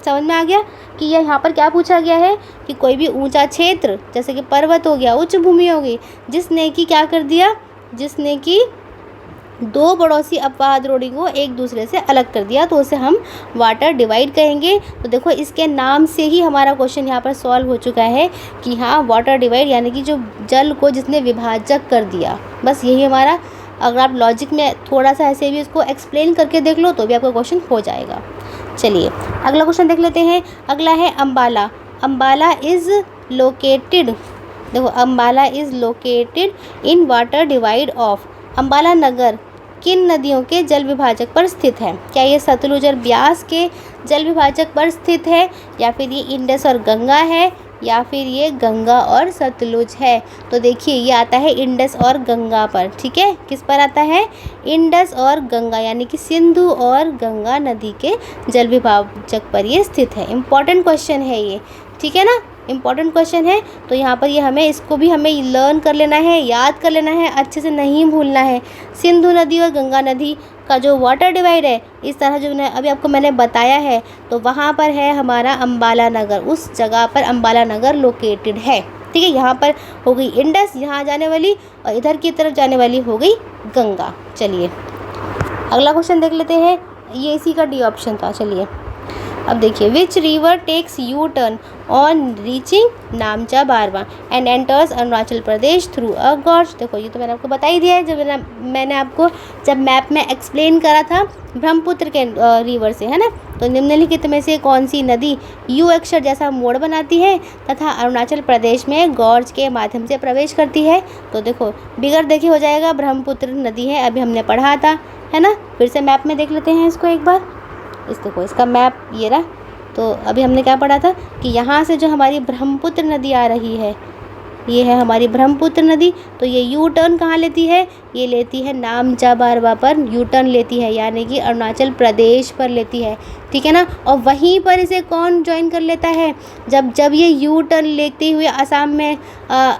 समझ में आ गया कि ये यहाँ पर क्या पूछा गया है कि कोई भी ऊंचा क्षेत्र, जैसे कि पर्वत हो गया, उच्च भूमि हो गई, जिसने कि क्या कर दिया, जिसने कि दो पड़ोसी अपवाह द्रोणी को एक दूसरे से अलग कर दिया, तो उसे हम वाटर डिवाइड कहेंगे। तो देखो, इसके नाम से ही हमारा क्वेश्चन यहाँ पर सॉल्व हो चुका है कि हाँ, वाटर डिवाइड यानी कि जो जल को जिसने विभाजक कर दिया, बस यही हमारा। अगर आप लॉजिक में थोड़ा सा ऐसे भी उसको एक्सप्लेन करके देख लो तो भी आपका क्वेश्चन हो जाएगा। चलिए, अगला क्वेश्चन देख लेते हैं। अगला है अम्बाला। अम्बाला इज़ लोकेटेड, देखो, Ambala is located in water divide of. Ambala नगर किन नदियों के जल विभाजक पर स्थित है? क्या ये सतलुज और ब्यास के जल विभाजक पर स्थित है, या फिर ये इंडस और गंगा है, या फिर ये गंगा और सतलुज है? तो देखिए ये आता है इंडस और गंगा पर। ठीक है, किस पर आता है? इंडस और गंगा, यानी कि सिंधु और गंगा नदी के जल विभाजक पर ये स्थित है। इम्पॉर्टेंट क्वेश्चन है ये, ठीक है ना, इम्पॉर्टेंट क्वेश्चन है। तो यहाँ पर ये हमें इसको भी हमें लर्न कर लेना है, याद कर लेना है, अच्छे से नहीं भूलना है। सिंधु नदी और गंगा नदी का जो वाटर डिवाइड है, इस तरह जो अभी आपको मैंने बताया है, तो वहाँ पर है हमारा अम्बाला नगर, उस जगह पर अम्बाला नगर लोकेटेड है। ठीक है, यहाँ पर हो गई इंडस, यहाँ जाने वाली, और इधर की तरफ जाने वाली हो गई गंगा। चलिए अगला क्वेश्चन देख लेते हैं, ये इसी का डी ऑप्शन था। चलिए अब देखिए, which river takes U turn on reaching Namcha Barwa and enters Arunachal Pradesh through a gorge. देखो ये तो मैंने आपको बता ही दिया है, जब मैंने आपको जब मैप में एक्सप्लेन करा था ब्रह्मपुत्र के रिवर से, है ना। तो निम्नलिखित में से कौन सी नदी यू अक्षर जैसा मोड़ बनाती है तथा अरुणाचल प्रदेश में गॉर्ज के माध्यम से प्रवेश करती है? तो देखो बिगर देखे हो जाएगा, ब्रह्मपुत्र नदी है, अभी हमने पढ़ा था, है ना। फिर से मैप में देख लेते हैं इसको एक बार। इस देखो इसका मैप ये रहा। तो अभी हमने क्या पढ़ा था कि यहाँ से जो हमारी ब्रह्मपुत्र नदी आ रही है, ये है हमारी ब्रह्मपुत्र नदी। तो ये यू टर्न कहाँ लेती है? ये लेती है नामचा बारवा पर यू टर्न लेती है, यानी कि अरुणाचल प्रदेश पर लेती है। ठीक है ना। और वहीं पर इसे कौन ज्वाइन कर लेता है? जब ये यू टर्न लेते हुए असम में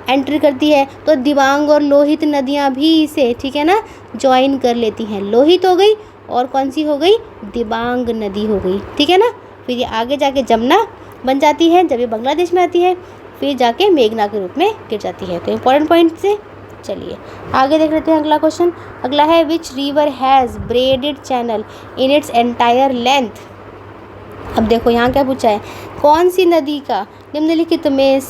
एंट्री करती है, तो दिबांग और लोहित नदियाँ भी इसे, ठीक है ना, ज्वाइन कर लेती हैं। लोहित हो गई और कौन सी हो गई? दिबांग नदी हो गई। ठीक है ना। फिर ये आगे जाके जमुना बन जाती है, जब ये बांग्लादेश में आती है, फिर जाके मेघना के रूप में गिर जाती है। तो इंपॉर्टेंट पॉइंट से चलिए आगे देख लेते हैं अगला क्वेश्चन। अगला है, which river has braided channel in its entire length. अब देखो यहाँ क्या पूछा है, कौन सी नदी का निम्नलिखित में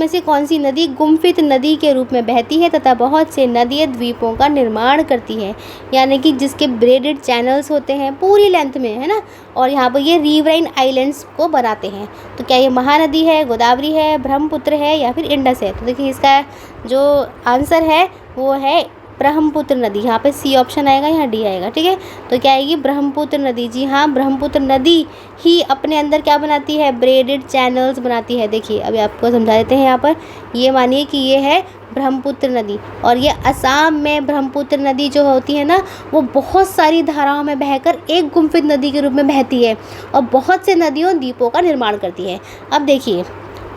से कौन सी नदी गुम्फित नदी के रूप में बहती है तथा बहुत से नदीय द्वीपों का निर्माण करती है, यानी कि जिसके ब्रेडेड चैनल्स होते हैं पूरी लेंथ में, है ना, और यहाँ पर ये रिवराइन आइलैंड्स को बनाते हैं। तो क्या ये महानदी है, गोदावरी है, ब्रह्मपुत्र है, या फिर इंडस है? तो देखिए इसका जो आंसर है वो है ब्रह्मपुत्र नदी। यहाँ पे सी ऑप्शन आएगा, यहाँ डी आएगा। ठीक है, तो क्या आएगी? ब्रह्मपुत्र नदी। जी हाँ, ब्रह्मपुत्र नदी ही अपने अंदर क्या बनाती है? ब्रेडेड चैनल्स बनाती है। देखिए अभी आपको समझा देते हैं। यहाँ पर ये मानिए कि ये है ब्रह्मपुत्र नदी, और ये असम में ब्रह्मपुत्र नदी जो होती है ना, वो बहुत सारी धाराओं में बहकर एक गुम्फित नदी के रूप में बहती है और बहुत से नदियों द्वीपों का निर्माण करती है। अब देखिए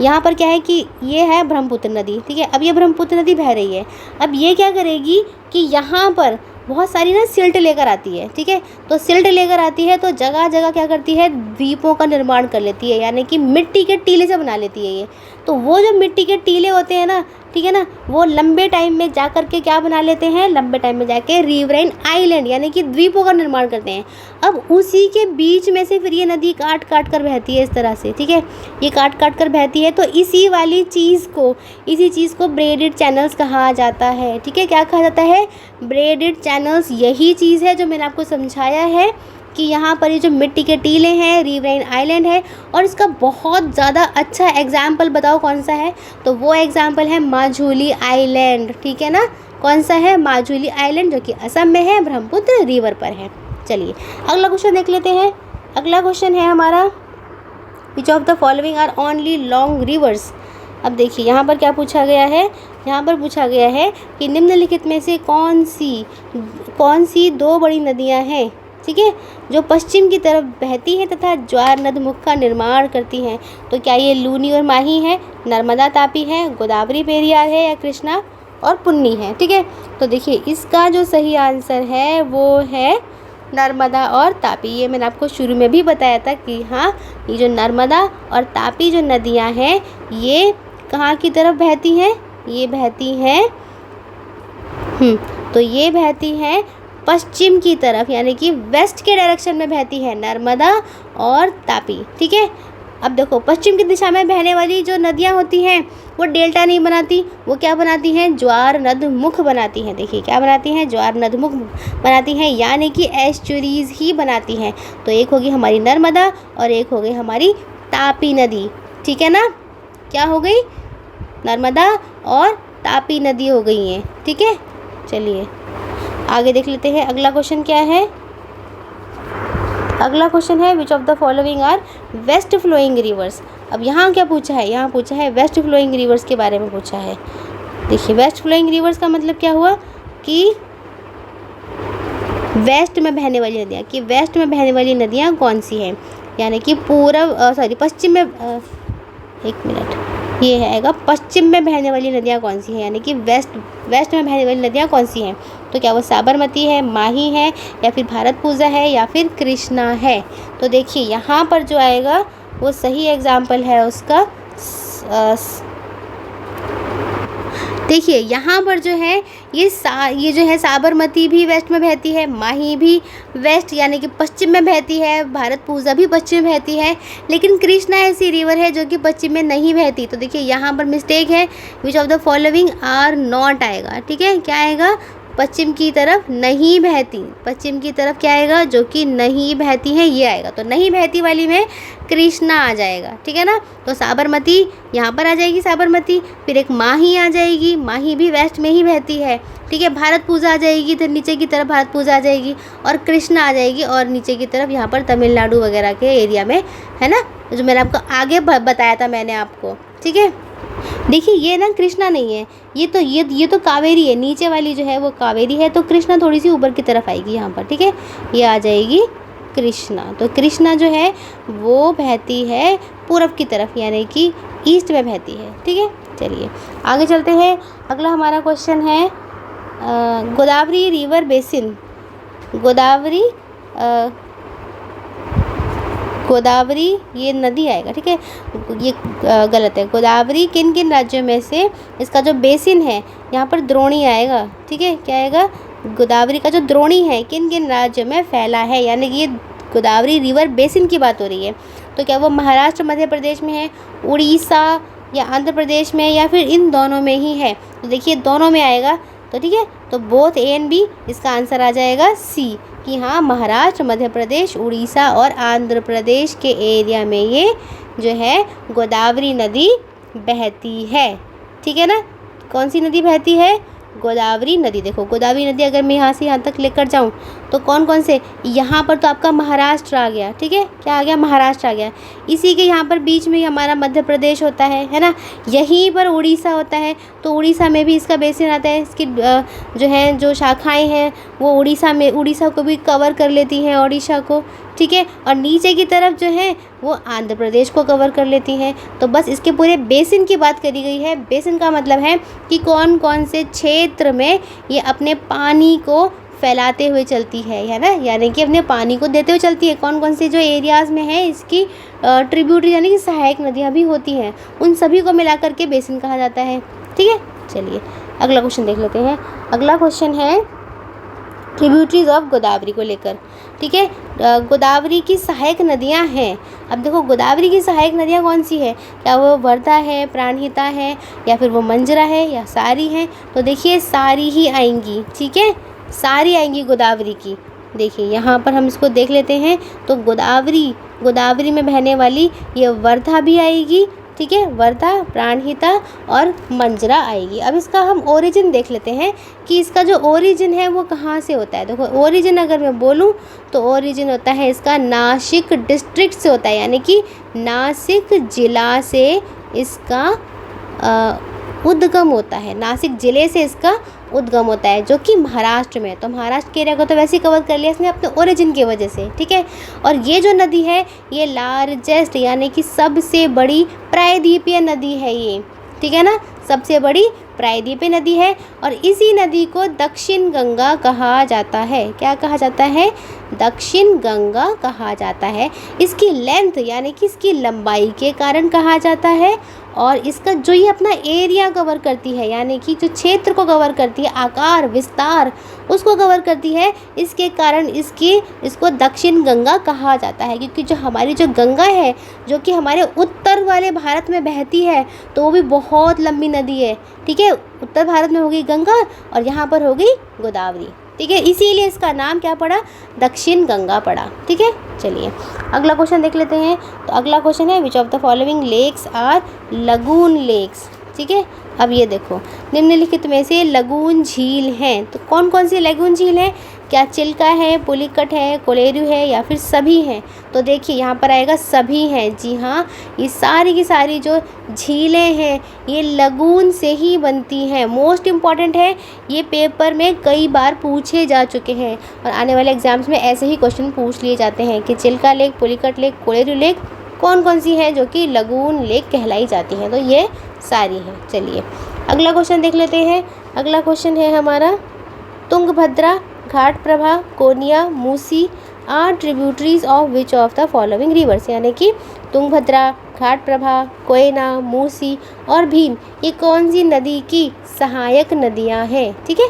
यहाँ पर क्या है कि ये है ब्रह्मपुत्र नदी। ठीक है, अब ये ब्रह्मपुत्र नदी बह रही है। अब ये क्या करेगी कि यहाँ पर बहुत सारी ना सिल्ट लेकर आती है। ठीक है, तो सिल्ट लेकर आती है तो जगह जगह क्या करती है? द्वीपों का निर्माण कर लेती है, यानी कि मिट्टी के टीले से बना लेती है ये। तो वो जो मिट्टी के टीले होते हैं ना, ठीक है ना, वो लंबे टाइम में जा कर के क्या बना लेते हैं? लंबे टाइम में जाके रिवराइन आइलैंड, यानी कि द्वीपों का निर्माण करते हैं। अब उसी के बीच में से फिर ये नदी काट काट कर बहती है इस तरह से। ठीक है, ये काट काट कर बहती है, तो इसी चीज़ को ब्रेडेड चैनल्स कहा जाता है। ठीक है, क्या कहा जाता है? Braided channels. यही चीज़ है जो मैंने आपको समझाया है कि यहाँ पर ये जो मिट्टी के टीले हैं, रिवराइन आइलैंड है, और इसका बहुत ज़्यादा अच्छा एग्जाम्पल बताओ कौन सा है? तो वो एग्जाम्पल है माजुली आइलैंड। ठीक है ना, कौन सा है? माजुली आइलैंड, जो कि असम में है, ब्रह्मपुत्र रिवर पर है। चलिए अगला क्वेश्चन देख लेते हैं। अगला क्वेश्चन है हमारा, which of the following are only long rivers. अब देखिए यहाँ पर क्या पूछा गया है? यहाँ पर पूछा गया है कि निम्नलिखित में से कौन सी दो बड़ी नदियाँ हैं, ठीक है, जो पश्चिम की तरफ बहती है तथा ज्वार नदमुख का निर्माण करती हैं? तो क्या ये लूनी और माही है, नर्मदा तापी है, गोदावरी पेरियार है, या कृष्णा और पुन्नी है? ठीक है, तो देखिए इसका जो सही आंसर है वो है नर्मदा और तापी। ये मैंने आपको शुरू में भी बताया था कि हाँ, ये जो नर्मदा और तापी जो नदियाँ हैं, ये कहाँ की तरफ बहती हैं? ये बहती हैं तो ये बहती हैं पश्चिम की तरफ, यानी कि वेस्ट के डायरेक्शन में बहती है नर्मदा और तापी। ठीक है, अब देखो पश्चिम की दिशा में बहने वाली जो नदियाँ होती हैं वो डेल्टा नहीं बनाती, वो क्या बनाती हैं? ज्वार नदमुख बनाती हैं। देखिए क्या बनाती हैं? ज्वार नदमुख बनाती हैं, यानी कि एस्चुरीज ही बनाती हैं। तो एक होगी हमारी नर्मदा और एक हो गई हमारी तापी नदी। ठीक है ना, क्या हो गई? नर्मदा और तापी नदी हो गई हैं। ठीक है। चलिए आगे देख लेते हैं। अगला क्वेश्चन क्या है? अगला क्वेश्चन है which of the following are west flowing rivers. अब यहाँ क्या पूछा है? यहाँ पूछा है वेस्ट फ्लोइंग रिवर्स के बारे में पूछा है। देखिए वेस्ट फ्लोइंग रिवर्स का मतलब क्या हुआ कि वेस्ट में बहने वाली नदियाँ, कि वेस्ट में बहने वाली नदियाँ कौन सी हैं, यानी कि पश्चिम में एक मिनट, ये आएगा पश्चिम में बहने वाली नदियाँ कौन सी हैं, यानी कि वेस्ट में बहने वाली नदियाँ कौन सी हैं। तो क्या वो साबरमती है, माही है, या फिर भारतपूजा है, या फिर कृष्णा है। तो देखिए यहाँ पर जो आएगा वो सही एग्जाम्पल है उसका। देखिए यहाँ पर जो है ये जो है साबरमती भी वेस्ट में बहती है, माही भी वेस्ट यानी कि पश्चिम में बहती है, भारतपूजा भी पश्चिम में बहती है, लेकिन कृष्णा ऐसी रिवर है जो कि पश्चिम में नहीं बहती। तो देखिए यहाँ पर मिस्टेक है, which of the following are not आएगा। ठीक है, क्या आएगा? पश्चिम की तरफ नहीं बहती, पश्चिम की तरफ क्या आएगा? जो कि नहीं बहती है, ये आएगा। तो नहीं बहती वाली में कृष्णा आ जाएगा। ठीक है ना, तो साबरमती यहाँ पर आ जाएगी, साबरमती, फिर एक माही आ जाएगी, माही भी वेस्ट में ही बहती है। ठीक है, भारतपूजा आ जाएगी, इधर नीचे की तरफ भारतपूजा आ जाएगी, और कृष्णा आ जाएगी और नीचे की तरफ यहाँ पर तमिलनाडु वगैरह के एरिया में, है ना, जो मैंने आपको आगे बताया था मैंने आपको। ठीक है, देखिए ये ना कृष्णा नहीं है, ये तो कावेरी है, नीचे वाली जो है वो कावेरी है, तो कृष्णा थोड़ी सी ऊपर की तरफ आएगी यहाँ पर। ठीक है, ये आ जाएगी कृष्णा। तो कृष्णा जो है वो बहती है पूरब की तरफ, यानी कि ईस्ट में बहती है। ठीक है, चलिए आगे चलते हैं। अगला हमारा क्वेश्चन है गोदावरी रिवर बेसिन। गोदावरी ये नदी आएगा। ठीक है, ये गलत है। गोदावरी किन किन राज्यों में से, इसका जो बेसिन है यहाँ पर द्रोणी आएगा। ठीक है, क्या आएगा? गोदावरी का जो द्रोणी है किन किन राज्यों में फैला है, यानी कि ये गोदावरी रिवर बेसिन की बात हो रही है। तो क्या वो महाराष्ट्र मध्य प्रदेश में है, उड़ीसा या आंध्र प्रदेश में, या फिर इन दोनों में ही है? तो देखिए दोनों में आएगा। तो ठीक है, तो बोथ ए एंड बी, इसका आंसर आ जाएगा सी, कि हाँ महाराष्ट्र मध्य प्रदेश उड़ीसा और आंध्र प्रदेश के एरिया में ये जो है गोदावरी नदी बहती है। ठीक है ना, कौन सी नदी बहती है? गोदावरी नदी। देखो गोदावरी नदी अगर मैं यहाँ से यहाँ तक लेकर जाऊँ तो कौन कौन से, यहाँ पर तो आपका महाराष्ट्र आ गया। ठीक है, क्या आ गया? महाराष्ट्र आ गया। इसी के यहाँ पर बीच में ही हमारा मध्य प्रदेश होता है ना, यहीं पर उड़ीसा होता है, तो उड़ीसा में भी इसका बेसिन आता है। इसकी जो है जो शाखाएँ हैं वो उड़ीसा को भी कवर कर लेती हैं, उड़ीसा को। ठीक है, और नीचे की तरफ जो है वो आंध्र प्रदेश को कवर कर लेती हैं। तो बस इसके पूरे बेसिन की बात करी गई है। बेसिन का मतलब है कि कौन कौन से क्षेत्र में ये अपने पानी को फैलाते हुए चलती है ना, यानी कि अपने पानी को देते हुए चलती है। कौन कौन से जो एरियाज़ में है इसकी ट्रिब्यूटरी यानी कि सहायक नदियाँ भी होती हैं, उन सभी को मिलाकर के बेसिन कहा जाता है। ठीक है, चलिए अगला क्वेश्चन देख लेते हैं। अगला क्वेश्चन है ट्रिब्यूटरीज ऑफ गोदावरी को लेकर। ठीक है, गोदावरी की सहायक नदियां हैं। अब देखो गोदावरी की सहायक नदियां कौन सी है? क्या वो वर्धा है, प्राणहिता है, या फिर वो मंजरा है, या सारी हैं? तो देखिए सारी ही आएंगी। ठीक है, सारी आएंगी गोदावरी की। देखिए यहाँ पर हम इसको देख लेते हैं, तो गोदावरी में बहने वाली ये वर्धा भी आएगी। ठीक है, वर्धा, प्राणहिता और मंजरा आएगी। अब इसका हम ओरिजिन देख लेते हैं कि इसका जो ओरिजिन है वो कहाँ से होता है। देखो ओरिजिन अगर मैं बोलूँ तो ओरिजिन होता है इसका नासिक डिस्ट्रिक्ट से होता है, यानी कि नासिक ज़िला से इसका उद्गम होता है। नासिक ज़िले से इसका उद्गम होता है, जो कि महाराष्ट्र में। तो महाराष्ट्र के एरिया को तो वैसे ही कवर कर लिया इसने अपने ओरिजिन की वजह से। ठीक है, और ये जो नदी है ये लार्जेस्ट यानी कि सबसे बड़ी प्रायद्वीपीय नदी है ये। ठीक है ना, सबसे बड़ी प्रायद्वीपीय नदी है, और इसी नदी को दक्षिण गंगा कहा जाता है। क्या कहा जाता है? दक्षिण गंगा कहा जाता है। इसकी लेंथ यानी कि इसकी लंबाई के कारण कहा जाता है, और इसका जो ये अपना एरिया कवर करती है, यानी कि जो क्षेत्र को कवर करती है, आकार विस्तार उसको कवर करती है, इसके कारण इसको दक्षिण गंगा कहा जाता है। क्योंकि जो हमारी जो गंगा है जो कि हमारे उत्तर वाले भारत में बहती है, तो वो भी बहुत लंबी नदी है। ठीक है, उत्तर भारत में होगी गंगा और यहाँ पर होगी गोदावरी। ठीक है, इसीलिए इसका नाम क्या पड़ा? दक्षिण गंगा पड़ा। ठीक है, चलिए अगला क्वेश्चन देख लेते हैं। तो अगला क्वेश्चन है which of the following lakes are lagoon lakes. ठीक है। अब ये देखो, निम्नलिखित में से लगून झील हैं, तो कौन कौन सी लगून झील है? क्या चिल्का है, पुलिकट है, कोलेरू है या फिर सभी हैं? तो देखिए यहाँ पर आएगा सभी हैं। जी हाँ, ये सारी की सारी जो झीलें हैं ये लगून से ही बनती हैं। मोस्ट इम्पॉर्टेंट है, ये पेपर में कई बार पूछे जा चुके हैं और आने वाले एग्जाम्स में ऐसे ही क्वेश्चन पूछ लिए जाते हैं कि Chilka lake, Pulicat lake, Kolleru lake कौन कौन सी हैं जो कि लगून लेक कहलाई जाती हैं। तो ये सारी हैं। चलिए अगला क्वेश्चन देख लेते हैं। अगला क्वेश्चन है हमारा, Tungabhadra, Ghataprabha, Koyna, Musi are tributaries of which of the following rivers, यानी कि तुंगभद्रा, घाटप्रभा, कोयना, मूसी और भीम ये कौन सी नदी की सहायक नदियां हैं? ठीक है,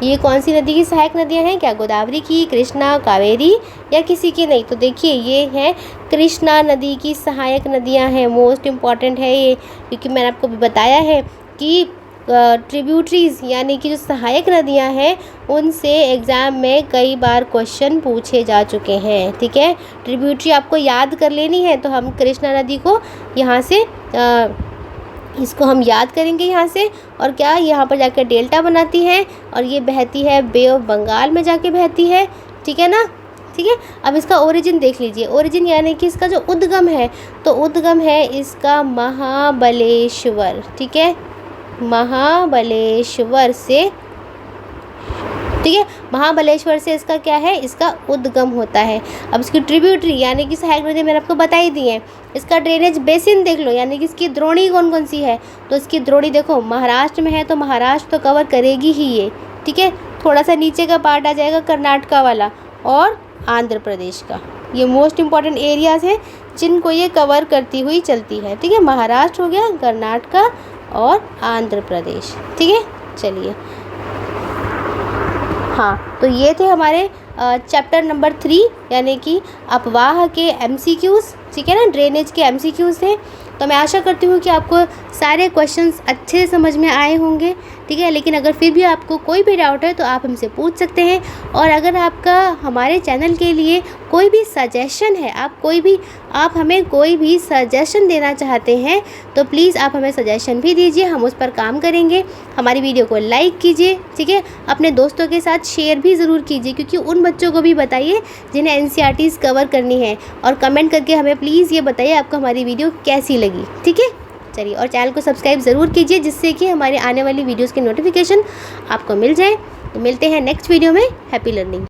ये कौन सी नदी की सहायक नदियां हैं? क्या गोदावरी की, कृष्णा, कावेरी या किसी की नहीं? तो देखिए ये है कृष्णा नदी की सहायक नदियां हैं। मोस्ट इम्पॉर्टेंट है ये, क्योंकि मैंने आपको भी बताया है कि ट्रिब्यूटरीज़ यानी कि जो सहायक नदियां हैं उनसे एग्ज़ाम में कई बार क्वेश्चन पूछे जा चुके हैं। ठीक है, ट्रिब्यूटरी आपको याद कर लेनी है, तो हम कृष्णा नदी को यहाँ से इसको हम याद करेंगे यहाँ से, और क्या यहाँ पर जाकर डेल्टा बनाती है और ये बहती है बे ऑफ बंगाल में जाके बहती है। ठीक है ना, ठीक है। अब इसका ओरिजिन देख लीजिए, ओरिजिन यानी कि इसका जो उद्गम है, तो उद्गम है इसका महाबलेश्वर। ठीक है, महाबलेश्वर से, ठीक है, महाबलेश्वर से इसका क्या है, इसका उद्गम होता है। अब इसकी ट्रिब्यूटरी यानी कि सहायक नदी मैंने आपको बताई दी है। इसका ड्रेनेज बेसिन देख लो, यानी कि इसकी द्रोणी कौन कौन सी है, तो इसकी द्रोणी देखो महाराष्ट्र में है, तो महाराष्ट्र तो कवर करेगी ही ये। ठीक है, थोड़ा सा नीचे का पार्ट आ जाएगा कर्नाटका वाला और आंध्र प्रदेश का। ये मोस्ट इम्पॉर्टेंट एरियाज़ हैं जिनको ये कवर करती हुई चलती है। ठीक है, महाराष्ट्र हो गया, कर्नाटका और आंध्र प्रदेश। ठीक है, चलिए हाँ, तो ये थे हमारे चैप्टर नंबर 3 यानी कि अपवाह के एमसीक्यूज़। ठीक है ना, ड्रेनेज के एमसीक्यूज़ थे। तो मैं आशा करती हूँ कि आपको सारे क्वेश्चंस अच्छे से समझ में आए होंगे। ठीक है, लेकिन अगर फिर भी आपको कोई भी डाउट है तो आप हमसे पूछ सकते हैं। और अगर आपका हमारे चैनल के लिए कोई भी सजेशन है, आप हमें कोई भी सजेशन देना चाहते हैं, तो प्लीज़ आप हमें सजेशन भी दीजिए, हम उस पर काम करेंगे। हमारी वीडियो को लाइक कीजिए, ठीक है, अपने दोस्तों के साथ शेयर भी ज़रूर कीजिए, क्योंकि उन बच्चों को भी बताइए जिन्हें एनसीईआरटीज़ कवर करनी है। और कमेंट करके हमें प्लीज़ ये बताइए आपको हमारी वीडियो कैसी लगी। ठीक है, चलिए, और चैनल को सब्सक्राइब ज़रूर कीजिए, जिससे कि हमारे आने वाली वीडियोज़ की नोटिफिकेशन आपको मिल जाए। तो मिलते हैं नेक्स्ट वीडियो में। Happy learning.